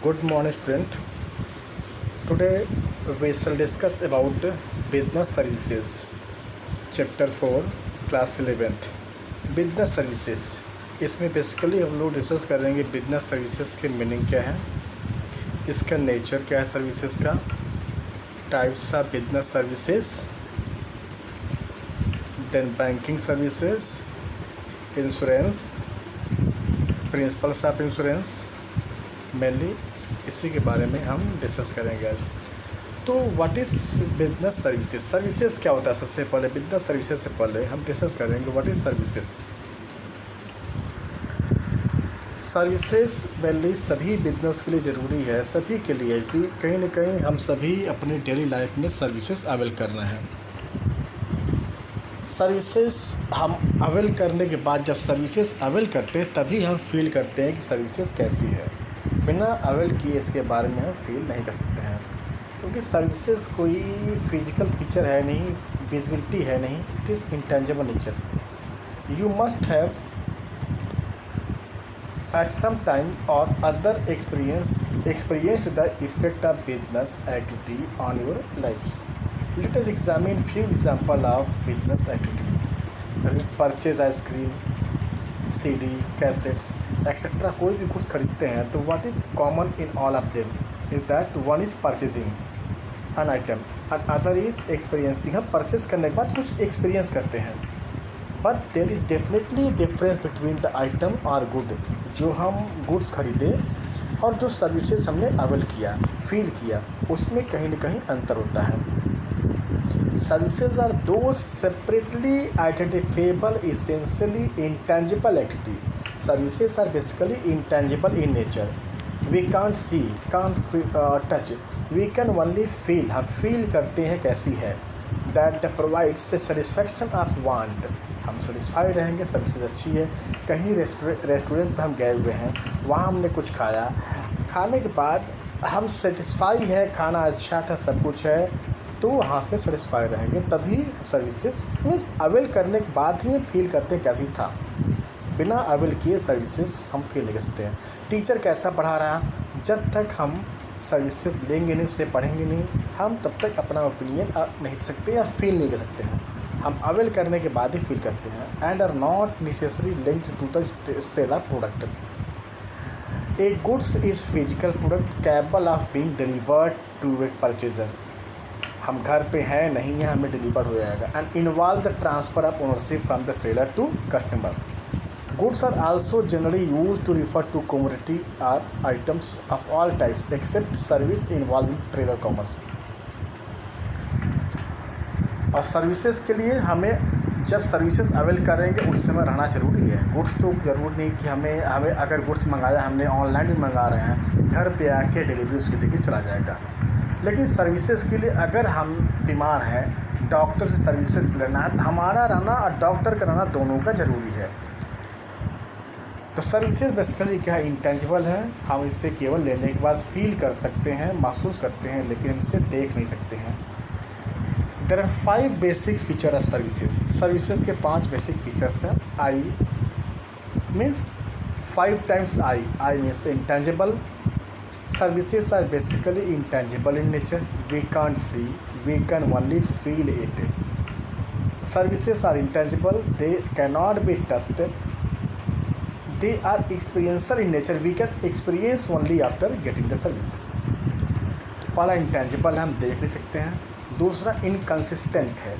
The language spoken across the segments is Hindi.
Good morning, student. Today we shall discuss about business services. Chapter 4, Class 11th. Business services. इसमें बेसिकली हम लोग डिस्कस करेंगे बिजनेस सर्विसेज के मीनिंग क्या है, इसका नेचर क्या है सर्विसेज का, types of business services, then banking services, insurance, principles of insurance, mainly इसी के बारे में हम डिस्कस करेंगे आज। तो what is business services, services क्या होता है। सबसे पहले बिजनेस सर्विसेज से पहले हम डिस्कस करेंगे what is services. Services mainly सभी बिजनेस के लिए ज़रूरी है, सभी के लिए भी कहीं ना कहीं हम सभी अपनी डेली लाइफ में सर्विसेज अवेल कर रहे हैं। सर्विसेज हम अवेल करने के बाद जब सर्विसेज अवेल करते हैं तभी हम फील करते हैं कि सर्विसेज कैसी है। बिना अवेल किए इसके बारे में हम फील नहीं कर सकते हैं, क्योंकि सर्विसेज कोई फिजिकल फीचर है नहीं, विजिबिलिटी है नहीं, it is intangible nature. You must have at some time और other experience the effect of business activity on your life. Let us examine few example of business activity. That is purchase ice cream, CD, cassettes, etc. कोई भी कुछ खरीदते हैं तो what is common in all of them is that one is purchasing an item and other is experiencing. हम purchase करने के बाद कुछ experience करते हैं, but there is definitely difference between the item or good जो हम goods खरीदे और जो सर्विसेज हमने अवेल किया, फील किया, उसमें कहीं ना कहीं अंतर होता है। Services are those separately identifiable, essentially intangible activity. Services are basically intangible in nature. We can't see, can't touch. We can only feel. हम feel करते हैं कैसी है। That provides a satisfaction of want. हम सेटिस्फाई रहेंगे, सर्विसेज अच्छी है। कहीं रेस्टोरेंट पर हम गए हुए हैं, वहाँ हमने कुछ खाया, खाने के बाद हम सेटिस्फाई है, खाना अच्छा था, सब कुछ है, तो वहाँ से सेटिस्फाई रहेंगे। तभी सर्विसेज मीन्स अवेल करने के बाद ही फील करते हैं कैसी था। बिना अवेल किए सर्विसेज हम फील नहीं कर सकते हैं। टीचर कैसा पढ़ा रहा, जब तक हम सर्विसेज लेंगे नहीं, उससे पढ़ेंगे नहीं, हम तब तक अपना ओपिनियन नहीं दे सकते या फील नहीं कर सकते हैं। हम अवेल करने के बाद ही फील करते हैं। And are not necessary linked to the sale of product. A goods is physical product capable of being delivered to a purchaser. हम घर पे हैं नहीं है, हमें डिलीवर हो जाएगा। And involve the transfer of ownership from the seller to customer. Goods are also generally use to refer to commodity or items of all types except service involving trade commerce. और सर्विसेज के लिए हमें जब सर्विसेज अवेल करेंगे उस समय रहना ज़रूरी है। गुड्स तो ज़रूर नहीं कि हमें अगर गुड्स मंगाया, हमने ऑनलाइन भी मंगा रहे हैं, घर पे आके डिलीवरी उसकी देके चला जाएगा। लेकिन सर्विसेज के लिए अगर हम बीमार हैं, डॉक्टर से सर्विसेज लेना है, तो हमारा रहना और डॉक्टर का रहना दोनों का ज़रूरी है। तो सर्विसेज बेसिकली क्या है, इंटेंजिबल है। हम इससे केवल लेने के बाद फील कर सकते हैं, महसूस करते हैं, लेकिन हम इसे देख नहीं सकते हैं। There are 5 basic feature of services. Services के 5 बेसिक फीचर्स हैं। I means 5 times I means intangible. Services are basically intangible in nature. We can't see, we can only feel it. Services are intangible, they cannot be touched. They are experiential in nature. We can experience only after getting the services. तो पहला इंटेंजिबल हम देख नहीं सकते हैं, दूसरा इनकन्सिस्टेंट है।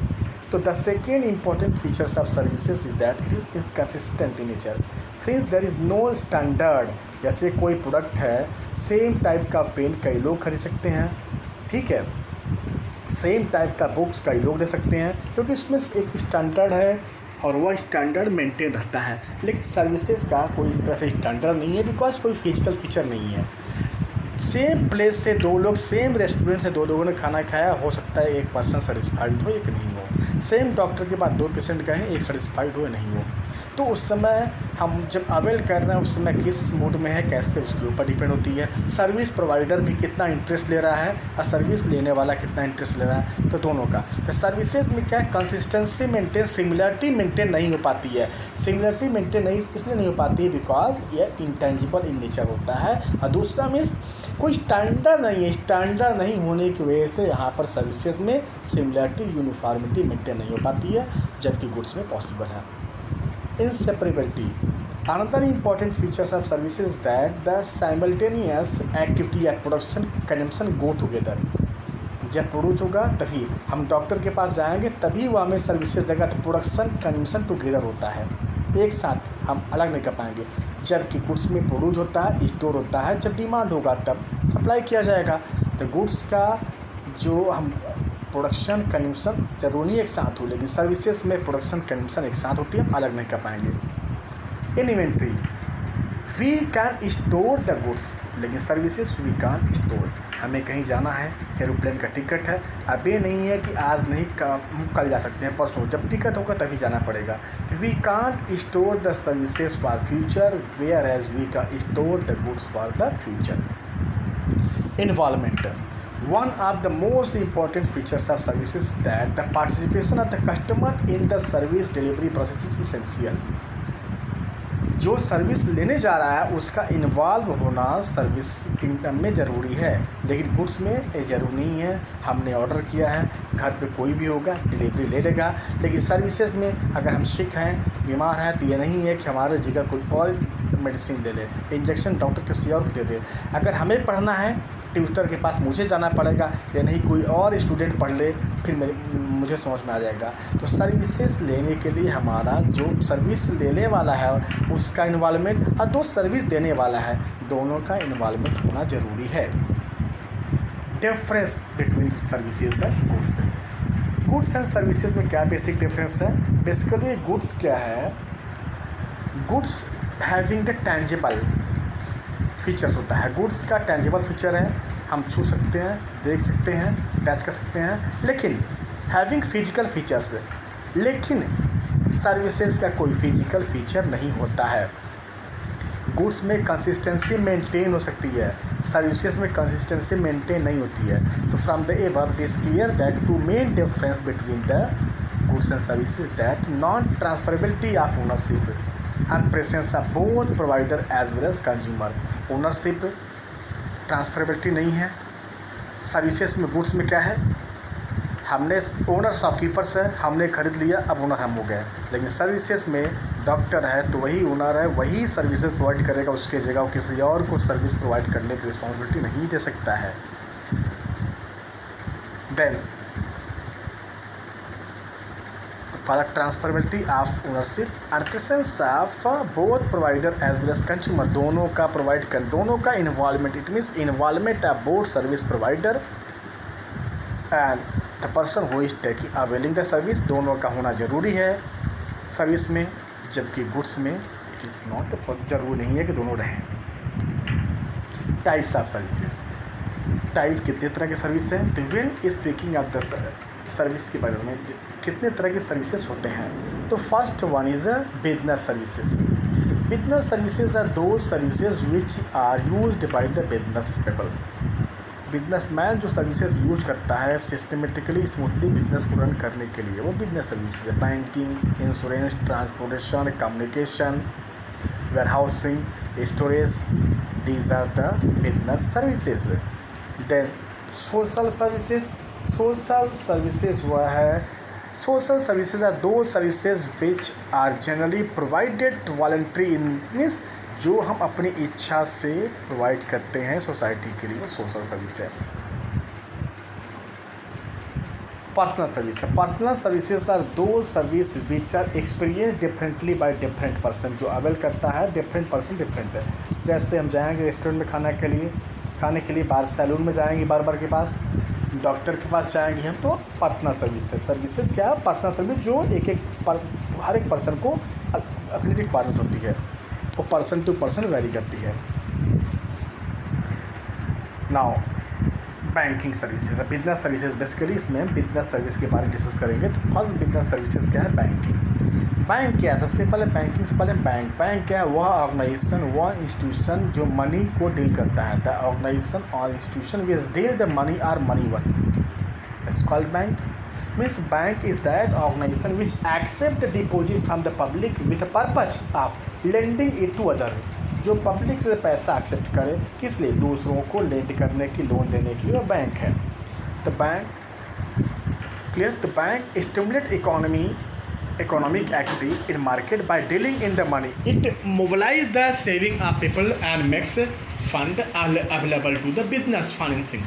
तो the second important features of services is that it is inconsistent in nature. Since there is no standard, जैसे कोई प्रोडक्ट है, सेम टाइप का पेन कई लोग खरीद सकते हैं, ठीक है, सेम टाइप का बुक्स कई लोग ले सकते हैं, क्योंकि उसमें एक स्टैंडर्ड है और वह स्टैंडर्ड मेंटेन रहता है। लेकिन सर्विसेज का कोई इस तरह से स्टैंडर्ड नहीं है, बिकॉज कोई फिजिकल फीचर नहीं है। सेम प्लेस से 2 लोग, सेम रेस्टोरेंट से 2 लोगों ने खाना खाया, हो सकता है एक पर्सन सेटिस्फाइड हो, एक नहीं हो। सेम डॉक्टर के पास 2 पेशेंट गए हैं, एक सेटिस्फाइड हो नहीं हो। तो उस समय हम जब अवेल कर रहे हैं उस समय किस मूड में है, कैसे, उसके ऊपर डिपेंड होती है। सर्विस प्रोवाइडर भी कितना इंटरेस्ट ले रहा है और सर्विस लेने वाला कितना इंटरेस्ट ले रहा है, तो दोनों का। तो सर्विसेज में क्या है, कंसिस्टेंसी मेंटेन, सिमिलरिटी मेंटेन नहीं हो पाती है। सिमिलरिटी मेंटेन नहीं इसलिए नहीं हो पाती है बिकॉज ये इंटेंजिबल इन नेचर होता है। और दूसरा मीन्स कोई स्टैंडर्ड नहीं है। स्टैंडर्ड नहीं होने की वजह से यहाँ पर सर्विसेज में सिमिलरिटी, यूनिफॉर्मिटी मेंटेन नहीं हो पाती है, जबकि गुड्स में पॉसिबल है। Inseparability, another important features of services that the simultaneous activity at production consumption go together. जब प्रोड्यूस होगा तभी हम डॉक्टर के पास जाएंगे, तभी वो हमें सर्विसेज देगा, तो प्रोडक्शन कंजम्पशन टुगेदर होता है, एक साथ हम अलग नहीं कर पाएंगे। जबकि गुड्स में प्रोड्यूस होता है, स्टोर होता है, जब डिमांड होगा तब सप्लाई किया जाएगा। तो गुड्स का जो हम प्रोडक्शन कंजम्पशन जरूरी एक साथ हो, लेकिन सर्विसेज में प्रोडक्शन कंजम्पशन एक साथ होती है, अलग नहीं कर पाएंगे। In inventory we can store the goods, लेकिन सर्विसेज वी कैन स्टोर। हमें कहीं जाना है, एरोप्लेन का टिकट है, अब ये नहीं है कि आज नहीं कल जा सकते हैं, परसों, जब टिकट होगा तभी जाना पड़ेगा। We can't store the services for future whereas we can store the goods for the future. Involvement, one of the most important features of services that the participation of the customer in the service delivery process is essential। जो सर्विस लेने जा रहा है उसका इन्वॉल्व होना सर्विस इनकम में ज़रूरी है, लेकिन गुड्स में ये ज़रूरी नहीं है। हमने ऑर्डर किया है, घर पे कोई भी होगा डिलीवरी ले लेगा, लेकिन सर्विसेज में अगर हम सिक हैं, बीमार हैं, तो ये नहीं है कि हमारे जगह कोई और मेडिसिन ले ले, इंजेक्शन डॉक्टर किसी और को दे दे। अगर हमें पढ़ना है ट्यूटर के पास मुझे जाना पड़ेगा, या नहीं कोई और स्टूडेंट पढ़ ले, फिर मुझे समझ में आ जाएगा। तो सर्विसेज लेने के लिए हमारा जो सर्विस लेने वाला है उसका इन्वॉल्वमेंट और जो सर्विस देने वाला है, दोनों का इन्वॉल्वमेंट होना ज़रूरी है। Difference between services and goods. Goods and services में क्या बेसिक डिफरेंस है? बेसिकली गुड्स क्या है, goods having the tangible features होता है। गुड्स का टेंजिबल फीचर है, हम छू सकते हैं, देख सकते हैं, टच कर सकते हैं, लेकिन हैविंग फिजिकल फीचर्स। लेकिन सर्विसेज का कोई फिजिकल फीचर नहीं होता है। गुड्स में कंसिस्टेंसी मेंटेन हो सकती है, सर्विसेज में कंसिस्टेंसी मेंटेन नहीं होती है। तो from the above it is clear that two main difference between the goods and services that non transferability of ownership and presence of both provider as well as consumer। Ownership transferability नहीं है। सर्विसेज में गुड्स में क्या है, हमने ओनर शॉपकीपर्स है, हमने खरीद लिया, अब ओनर हम हो गए। लेकिन सर्विसेज में डॉक्टर है तो वही ओनर है, वही सर्विसेज प्रोवाइड करेगा, उसके जगह वो किसी और को सर्विस प्रोवाइड करने की रिस्पॉन्सिबिलिटी नहीं दे सकता है। Then for the transferability of ownership and presence of both provider as well as consumer, दोनों का प्रोवाइड कर, दोनों का involvement, it means involvement of both service provider and the person who is taking availing the service, दोनों का होना ज़रूरी है सर्विस में, जबकि गुड्स में इट इज़ नॉट, जरूरी नहीं है कि दोनों रहें। टाइप्स ऑफ सर्विसेज, टाइप कितने तरह के सर्विस हैं? तो when speaking of the service के बारे में कितने तरह के सर्विसेज होते हैं, तो first one is business services. Business services are those services which are used by the business people. Businessman जो सर्विसेज यूज करता है सिस्टमेटिकली स्मूथली बिजनेस को रन करने के लिए, वो बिजनेस सर्विसेज है। Banking, insurance, transportation, communication, warehousing, storage, these are the business services. Then social services. Social services हुआ है, social services are those services which are generally provided voluntary in, means जो हम अपनी इच्छा से प्रोवाइड करते हैं सोसाइटी के लिए, वो सोशल सर्विस है। Personal service. Personal services are those service which are experience differently by different person. जो अवेल करता है डिफरेंट पर्सन डिफरेंट है। जैसे हम जाएंगे रेस्टोरेंट में खाने के लिए बार सैलून में जाएंगे बार्बर के पास, डॉक्टर के पास जाएंगे हम, तो पर्सनल सर्विस है। सर्विसेज क्या है? पर्सनल सर्विस, जो हर एक पर्सन को अपनी रिक्वायरमेंट होती है, वो पर्सन टू पर्सन वेरी करती है। Now banking services, business services. Basically इसमें हम बिजनेस सर्विस के बारे में डिस्कस करेंगे। तो फर्स्ट बिजनेस सर्विसेज क्या है? बैंकिंग। बैंक क्या है? सबसे पहले बैंकिंग से पहले बैंक क्या है? वह ऑर्गेनाइजेशन, वह इंस्टीट्यूशन जो मनी को डील करता है। द ऑर्गेनाइजेशन और institution which deal the money or money worth it's called bank. Means bank is that organisation which accept deposit from the public with the purpose of lending it to other. जो पब्लिक से पैसा एक्सेप्ट करे, किस लिए? दूसरों को लेंड करने की, लोन देने के लिए, वो बैंक है। The bank clear, the bank stimulate economic activity in market by dealing in the money. It mobilize the saving of people and makes fund available to the business financing.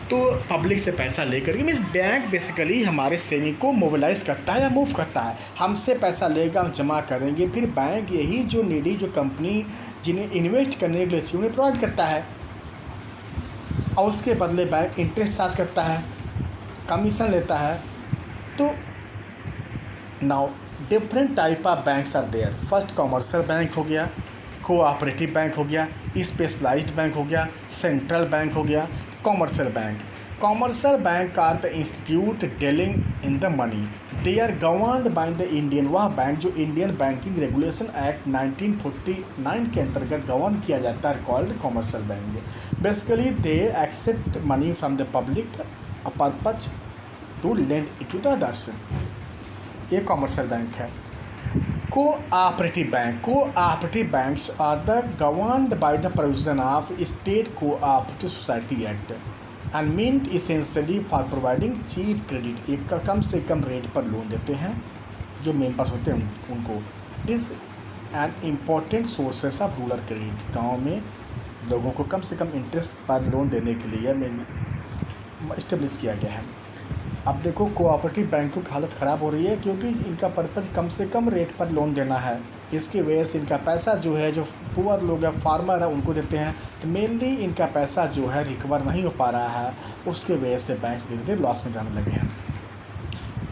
तो पब्लिक से पैसा लेकर के मीन्स बैंक बेसिकली हमारे सेविंग को मोबिलाइज करता है या मूव करता है। हमसे पैसा लेगा, हम जमा करेंगे, फिर बैंक यही जो नीडी जो कंपनी जिन्हें इन्वेस्ट करने के लिए चाहिए उन्हें प्रोवाइड करता है, और उसके बदले बैंक इंटरेस्ट चार्ज करता है, कमीशन लेता है। तो now different type of banks are there. First commercial bank हो गया, कोऑपरेटिव बैंक हो गया, स्पेशलाइज्ड बैंक हो गया, सेंट्रल बैंक हो गया, commercial bank are the institute dealing in the money. They are governed by the Indian, वह बैंक जो इंडियन बैंकिंग रेगुलेशन एक्ट 1949 के अंतर्गत गवर्न किया जाता है, called commercial bank. Basically they accept money from the public purpose to lend it to the others. ये कॉमर्शियल बैंक है। Cooperative banks are the governed by the provision of state cooperative society act and meant essentially for providing cheap credit. एक कम से कम रेट पर लोन देते हैं जो मेंबर्स होते हैं उनको। This and important sources of rural credit, गाँव में लोगों को कम से कम इंटरेस्ट पर लोन देने के लिए इस्टेब्लिश किया गया है। अब देखो कोऑपरेटिव बैंकों की हालत ख़राब हो रही है क्योंकि इनका पर्पज़ कम से कम रेट पर लोन देना है। इसकी वजह से इनका पैसा जो है, जो पुअर लोग हैं, फार्मर है, उनको देते हैं, तो मेनली इनका पैसा जो है रिकवर नहीं हो पा रहा है। उसके वजह से बैंक धीरे धीरे लॉस में जाने लगे हैं।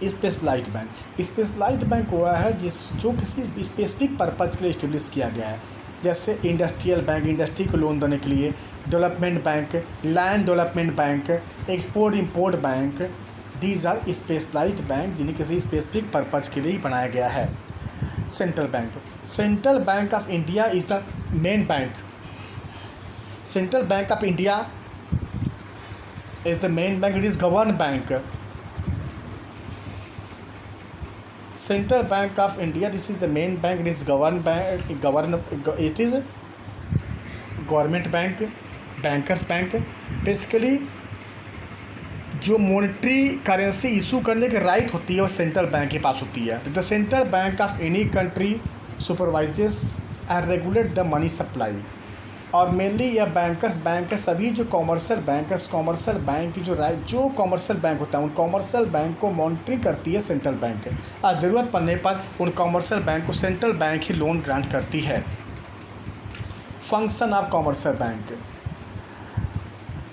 स्पेशलाइज्ड बैंक हुआ है जो किसी स्पेसिफिक पर्पज़ के लिए इस्टेब्लिश किया गया है, जैसे इंडस्ट्रियल बैंक, इंडस्ट्री को लोन देने के लिए, development bank, land development bank, export import bank. These are specialised bank जिन्हें किसी स्पेसिफिक पर्पज़ के लिए ही बनाया गया है। Central bank of India is the main bank. Central bank of India is the main bank, it is govern bank. Central bank of India, this is the main bank, it is govern bank, it is government bank, bankers bank. Basically जो मॉनेटरी करेंसी इशू करने की राइट होती है वो सेंट्रल बैंक के पास होती है। The central bank of any country supervises and regulate the money supply. और मेनली यह बैंकर्स बैंक है। सभी जो कॉमर्शियल बैंक है, कॉमर्शियल बैंक की जो कॉमर्शियल बैंक होता है उन कॉमर्शियल बैंक को मॉनिटरिंग करती है सेंट्रल बैंक। और ज़रूरत पड़ने पर उन कॉमर्शियल बैंक को सेंट्रल बैंक ही लोन ग्रांट करती है। Function of commercial bank.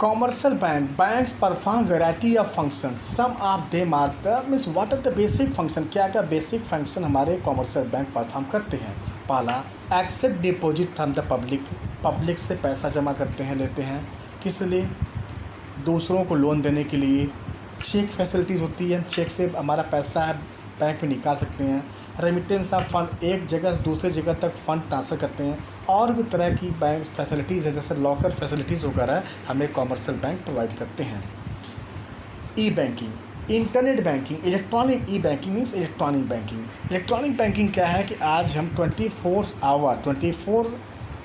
Commercial banks perform variety of functions. Some of them are the means what are the basic function? क्या क्या बेसिक फंक्शन हमारे कॉमर्शियल बैंक परफॉर्म करते हैं? पहला, accept deposit from the public से पैसा जमा करते हैं, लेते हैं। किस लिए? दूसरों को लोन देने के लिए। चेक फैसिलिटीज़ होती है, चेक से हमारा पैसा है बैंक में निकाल सकते हैं। रेमिटेंस ऑफ फंड, एक जगह से दूसरे जगह तक फ़ंड ट्रांसफ़र करते हैं। और भी तरह की बैंक फैसिलिटीज़ है, जैसे लॉकर फैसिलिटीज़ वगैरह हमें कॉमर्शियल बैंक प्रोवाइड करते हैं। E banking, internet banking, electronic e banking means electronic banking. Electronic banking क्या है कि आज हम 24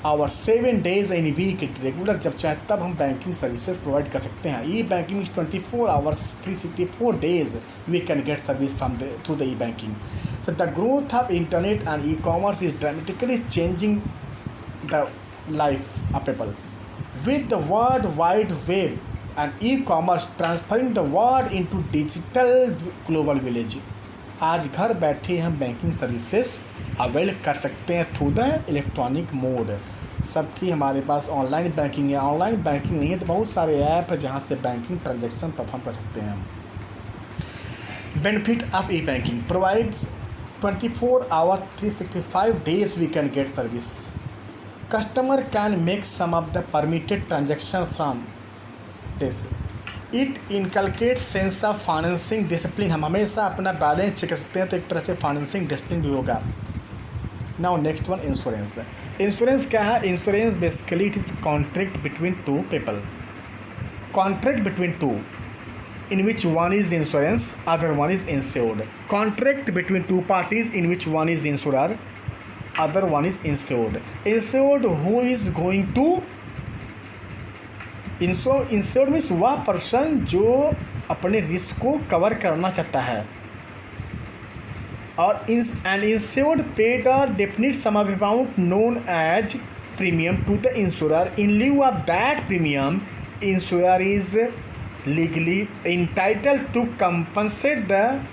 hour 7 days in week regular जब चाहे तब हम बैंकिंग सर्विसेज प्रोवाइड कर सकते हैं। E banking means 24 hours 364 days we can get service from through the e banking. So the growth of internet and e-commerce is dramatically changing the life of people. With the World Wide Web and e-commerce transferring the world into digital global village. आज घर बैठे हम बैंकिंग सर्विसेज अवेल कर सकते हैं थ्रू द इलेक्ट्रॉनिक मोड। सबकी हमारे पास ऑनलाइन बैंकिंग है। ऑनलाइन बैंकिंग नहीं है तो बहुत सारे ऐप है जहाँ से बैंकिंग ट्रांजेक्शन परफॉर्म कर सकते हैं। Benefit of E banking provides 24 hour 365 days we can get service. Customer can make some of the permitted transaction from this. It inculcates sense of financing discipline. हम हमेशा अपना बैलेंस चेक कर सकते हैं, तो एक तरह से फाइनेंसिंग डिसिप्लिन भी होगा। Now next one, insurance. Insurance क्या है? Insurance basically it is contract between two people. Contract between two in which one is insurance, other one is insured. Contract between two parties in which one is insurer, other one is insured. Insured who is going to insured means वह पर्सन जो अपने रिस्क को कवर करना चाहता है। और and insured paid a definite sum of amount known as premium to the insurer. In lieu of that premium insurer is legally entitled to compensate the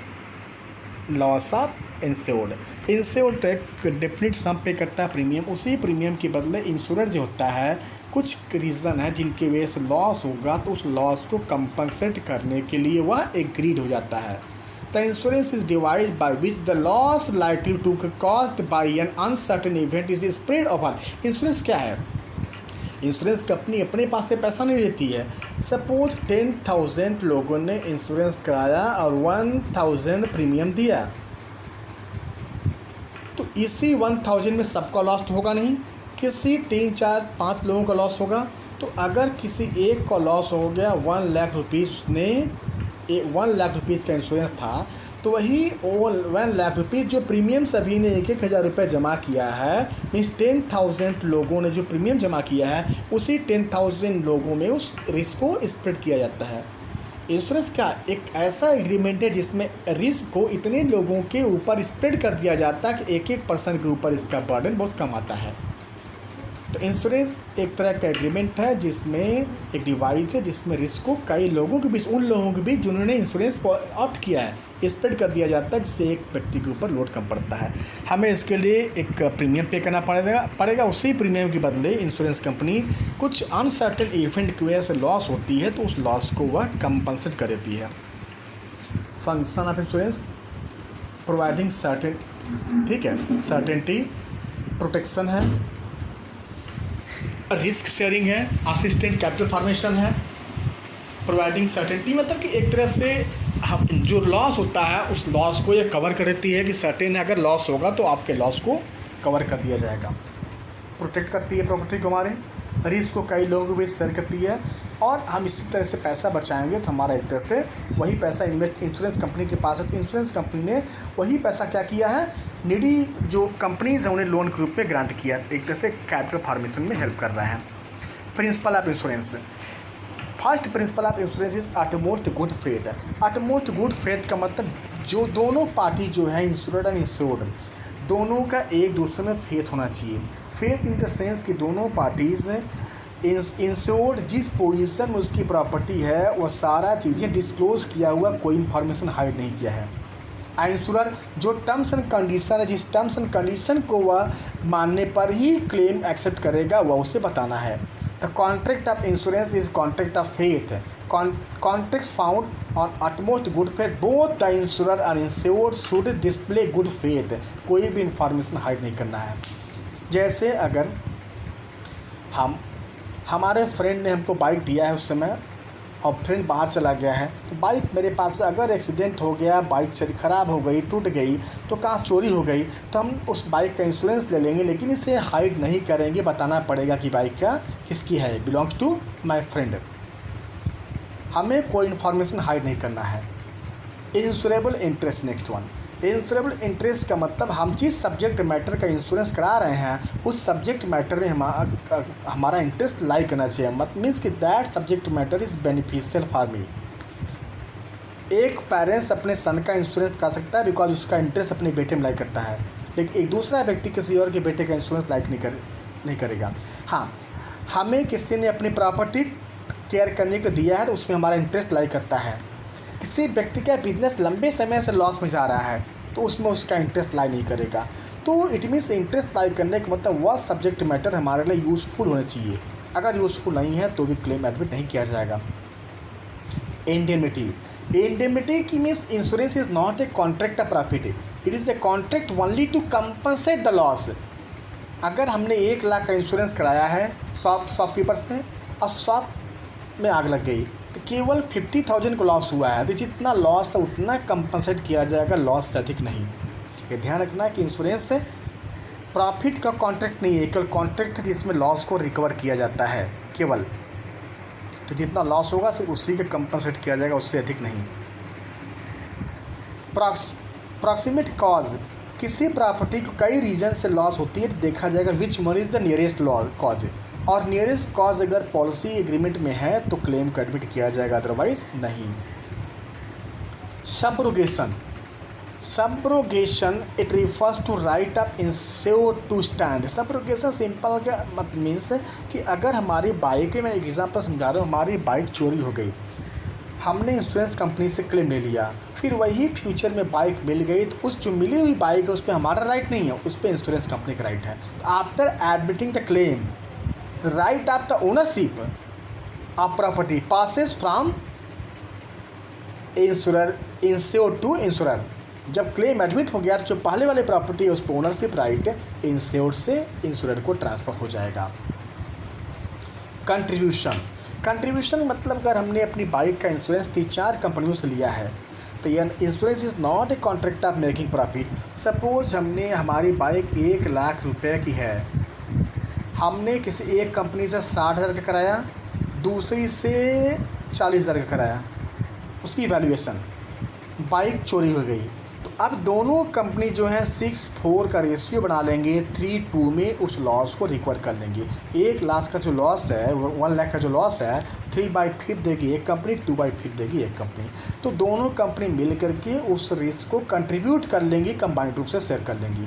loss of insured. Insured एक डेफिनिट सम पे करता है प्रीमियम, उसी प्रीमियम के बदले इंश्योरर जो होता है कुछ रीज़न है जिनकी वजह से लॉस होगा तो उस लॉस को कंपनसेट करने के लिए वह एग्रीड हो जाता है। The insurance is divide by which the loss likely to cost by an uncertain event is spread over. Insurance क्या है? इंश्योरेंस कंपनी अपने पास से पैसा नहीं लेती है। सपोज 10,000 लोगों ने इंश्योरेंस कराया और 1,000 प्रीमियम दिया, तो इसी 1,000 में सबका लॉस तो होगा नहीं, किसी 3, 4, 5 लोगों का लॉस होगा। तो अगर किसी एक का लॉस हो गया 1 लाख रुपीज़, उसने 1 लाख रुपीज़ का इंश्योरेंस था, तो वही 1 लाख रुपीज़ जो प्रीमियम सभी ने 1,000 रुपये जमा किया है, मीन्स 10,000 लोगों ने जो प्रीमियम जमा किया है उसी 10,000 लोगों में उस रिस्क को स्प्रेड किया जाता है। इंश्योरेंस का एक ऐसा एग्रीमेंट है जिसमें रिस्क को इतने लोगों के ऊपर स्प्रेड कर दिया जाता है कि एक एक पर्सन के ऊपर इसका बर्डन बहुत कम आता है। तो इंश्योरेंस एक तरह का एग्रीमेंट है जिसमें एक डिवाइस है जिसमें रिस्क को कई लोगों के बीच, उन लोगों के बीच जिन्होंने इंश्योरेंस ऑप्ट किया है, स्प्रेड कर दिया जाता है, जिससे एक व्यक्ति के ऊपर लोड कम पड़ता है। हमें इसके लिए एक प्रीमियम पे करना पड़ेगा। उसी प्रीमियम के बदले इंश्योरेंस कंपनी कुछ अनसर्टेन इवेंट की वजह से लॉस होती है तो उस लॉस को वह कंपनसेट कर देती है। Function of insurance providing certain, ठीक है, सर्टेनिटी, प्रोटेक्शन है, रिस्क शेयरिंग है, असिस्टेंट कैपिटल फॉर्मेशन है। प्रोवाइडिंग सर्टेनिटी मतलब कि एक तरह से हम जो लॉस होता है उस लॉस को ये कवर कर देती है कि सर्टेन अगर लॉस होगा तो आपके लॉस को कवर कर दिया जाएगा। प्रोटेक्ट करती है प्रॉपर्टी को, हमारे रिस्क को कई लोगों के बीच शेयर करती है, और हम इसी तरह से पैसा बचाएंगे तो हमारा एक तरह से वही पैसा इन्वेस्ट इंश्योरेंस कंपनी के पास है। तो इंश्योरेंस कंपनी ने वही पैसा क्या किया है, नीडी जो कंपनीज हैं उन्हें लोन के रूप में ग्रांट किया, एक तरह से कैपिटल फॉर्मेशन में हेल्प कर रहा है। Principle of insurance, first principle of insurance is utmost good faith. Utmost good faith का मतलब जो दोनों पार्टी जो है इंश्योर्ड एंड इंश्योर्ड, दोनों का एक दूसरे में फेथ होना चाहिए। फेथ इन द सेंस कि दोनों पार्टीज़ इंश्योर्ड जिस पोजीशन में उसकी प्रॉपर्टी है वो सारा चीज़ें डिस्क्लोज किया हुआ, कोई इन्फॉर्मेशन हाइड नहीं किया है। इंश्योरर जो टर्म्स एंड कंडीशन है, जिस टर्म्स एंड कंडीशन को वह मानने पर ही क्लेम एक्सेप्ट करेगा वह उसे बताना है। The contract of insurance is contract of faith. Contract found on utmost good faith. Both the insurer और insured should display good faith. कोई भी इंफॉर्मेशन हाइड नहीं करना है। जैसे अगर हमारे फ्रेंड ने हमको बाइक दिया है उस समय और फ्रेंड बाहर चला गया है, तो बाइक मेरे पास से अगर एक्सीडेंट हो गया, बाइक ख़राब हो गई, टूट गई, तो कहाँ चोरी हो गई, तो हम उस बाइक का इंश्योरेंस ले लेंगे, लेकिन इसे हाइड नहीं करेंगे, बताना पड़ेगा कि बाइक क्या किसकी है, बिलोंग्स टू माय फ्रेंड। हमें कोई इन्फॉर्मेशन हाइड नहीं करना है। Insurable interest, next one. Insurable interest का मतलब हम जिस सब्जेक्ट मैटर का इंश्योरेंस करा रहे हैं उस सब्जेक्ट मैटर में हमारा इंटरेस्ट लाई करना चाहिए। मत मीन्स कि that subject matter is beneficial for me. एक पेरेंट्स अपने सन का इंश्योरेंस करा सकता है बिकॉज उसका इंटरेस्ट अपने बेटे में लाई करता है, लेकिन एक दूसरा व्यक्ति किसी और के बेटे का इंश्योरेंस लाइक नहीं करेगा। हाँ, हमें किसी ने अपनी प्रॉपर्टी केयर करने को दिया है तो उसमें हमारा इंटरेस्ट लाई करता है। किसी व्यक्ति का बिजनेस लंबे समय से लॉस में जा रहा है तो उसमें उसका इंटरेस्ट लाई नहीं करेगा। तो इट मीन्स इंटरेस्ट लाई करने का मतलब वह सब्जेक्ट मैटर हमारे लिए यूज़फुल होना चाहिए। अगर यूज़फुल नहीं है तो भी क्लेम एडमिट नहीं किया जाएगा। इंडेमिटी, इंडेमिटी की means insurance is not a contract of property, it is a contract only to compensate the loss. अगर हमने 1 लाख का इंश्योरेंस कराया है शॉपकीपर्स ने और शॉप में आग लग गई तो केवल 50,000 को लॉस हुआ है, तो जितना लॉस था उतना कंपनसेट किया जाएगा, लॉस से अधिक नहीं। ये ध्यान रखना कि इंश्योरेंस से प्रॉफिट का कॉन्ट्रैक्ट नहीं है, केवल कॉन्ट्रैक्ट जिसमें लॉस को रिकवर किया जाता है केवल, तो जितना लॉस होगा सिर्फ उसी के कंपनसेट किया जाएगा, उससे अधिक नहीं। प्रॉक्सिमेट कॉज, किसी प्रॉपर्टी को कई रीजन से लॉस होती है तो देखा जाएगा which one is the nearest cause, और नियरेस्ट कॉज अगर पॉलिसी एग्रीमेंट में है तो क्लेम को एडमिट किया जाएगा, अदरवाइज नहीं। Subrogation it refers to right of insured to stand. Subrogation simple क्या मत मीन्स कि अगर हमारी बाइक है, मैं एक एग्जांपल समझा रहा हूँ, हमारी बाइक चोरी हो गई, हमने इंश्योरेंस कंपनी से क्लेम ले लिया, फिर वही फ्यूचर में बाइक मिल गई तो उस जो मिली हुई बाइक है उस पर हमारा राइट नहीं है, उस पर इंश्योरेंस कंपनी का राइट है। तो after admitting the claim right of the ownership of property passes from insured to insurer. जब क्लेम एडमिट हो गया तो जो पहले वाले प्रॉपर्टी है उस पर ओनरशिप राइट इंश्योर्ड से इंश्योरर को ट्रांसफ़र हो जाएगा। कंट्रीब्यूशन मतलब अगर हमने अपनी बाइक का इंश्योरेंस 3-4 कंपनियों से लिया है तो यह insurance is not a contract of making profit. Suppose हमने हमारी बाइक 1 लाख रुपए की है, हमने किसी एक कंपनी से 60,000 का कराया, दूसरी से 40,000 का कराया, उसकी वैल्यूएशन, बाइक चोरी हो गई, तो अब दोनों कंपनी जो है 6:4 का रेशियो बना लेंगे, 3:2 में उस लॉस को रिकवर कर लेंगे। 1 लाख का जो लॉस है, 1 लाख का जो लॉस है, 3/5 देगी एक कंपनी, 2/5 देगी एक कंपनी, तो दोनों कंपनी मिल करके उस रिस्क को कंट्रीब्यूट कर लेंगी, कंबाइंड रूप से शेयर कर लेंगी।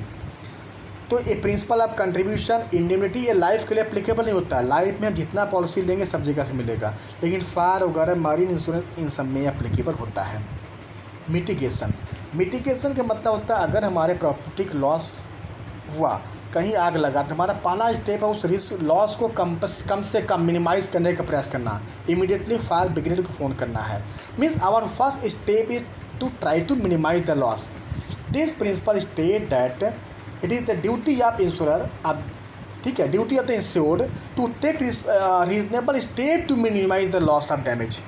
तो ये प्रिंसिपल ऑफ कंट्रीब्यूशन इंडेमनिटी ये लाइफ के लिए एप्लीकेबल नहीं होता है, लाइफ में हम जितना पॉलिसी लेंगे सब जगह से मिलेगा, लेकिन फायर वगैरह मरीन इंश्योरेंस इन सब में एप्लीकेबल होता है। मिटिगेशन का मतलब होता है अगर हमारे प्रॉपर्टी का लॉस हुआ, कहीं आग लगा, तो हमारा पहला स्टेप है उस रिस्क लॉस को कम से कम मिनिमाइज करने का प्रयास करना, इमीडिएटली फायर ब्रिगेड को फ़ोन करना है। Means our first step is to try to minimise the loss. This principle state that it is the duty of insurer, अब ठीक है, duty of the insured to take reasonable step to minimise the loss of damage.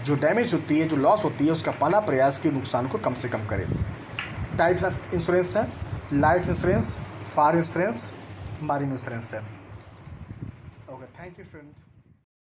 जो डैमेज होती है, जो लॉस होती है, उसका पहला प्रयास के नुकसान को कम से कम करें। टाइप्स ऑफ इंश्योरेंस है life insurance, fire insurance, marine insurance है। Okay, thank you friend.